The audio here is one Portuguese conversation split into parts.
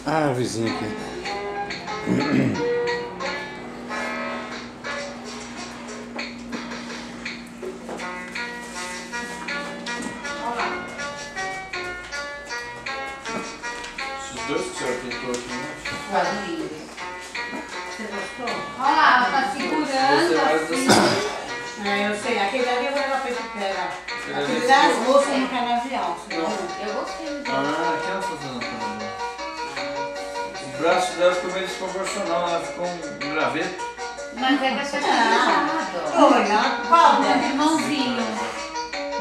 Ah, o vizinho aqui. Esses dois que o senhor pintou aqui, né? Lindo. Você gostou? Olha lá, ela tá segurando assim. Eu sei, aquele ali eu vou levar pra esse pé. Aquele Aquele ali- das moças no canavial. Eu gostei muito. Ah, aqui ela tá fazendo também. O braço dela ficou meio desproporcional, ela ficou um graveto. Mas é que a sua Olha, qual? qual? Irmãozinho.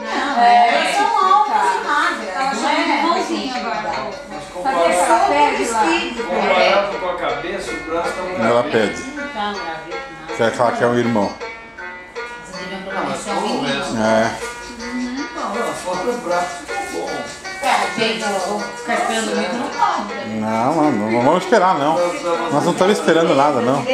Não, Elas são altas e magras. Ela chama de irmãozinho agora. Mas Fazer só um vestido. comparado com a cabeça, o braço tá um graveto. Ela pede. Não tá um graveto, não. Quer falar que é um irmão. Você deviam Não, procurar mas esse é um como o menino. resto? É. Não, só o braço ficou bom. Gente, eu vou ficar esperando o vídeo, não pode. Não, não vamos esperar não. Nós não estamos esperando nada não.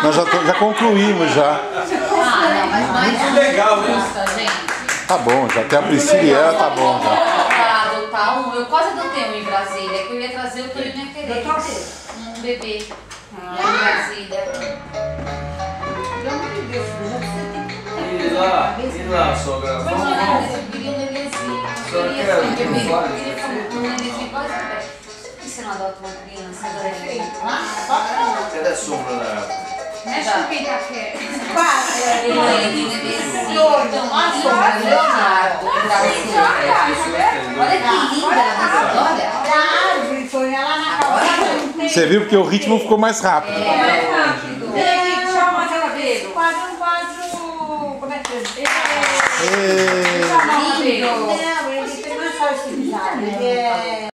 Nós já concluímos já. Ah, não, mas mais Muito legal, né? custa, gente. Tá bom, já tem a Priscila e ela, tá bom já. Pra adotar um, eu quase adotei um em Brasília, que eu ia trazer, o Torinho ia querer. Um bebê lá em Brasília. Pelo amor de Deus, já você tem que E lá, sogra? Mas Vamos, olha, vamos. eu queria um bebezinho. Eu Senhora queria quer assim, um bebê. Eu vários, queria né? um bebezinho quase bebê. Por que você não adota uma criança? Cadê a sombra da árvore? Mexe com quem tá quieto. Quase. Ele, bebezinho, então, olha só, Leonardo, Brasília. Olha que linda ela tá, olha. A árvore foi lá na calçada. Você viu porque o ritmo ficou mais rápido. Chama mais ela dele. Quadro. Como é que é? Ê, Não, ele tem mais só esse bizarro. Ele é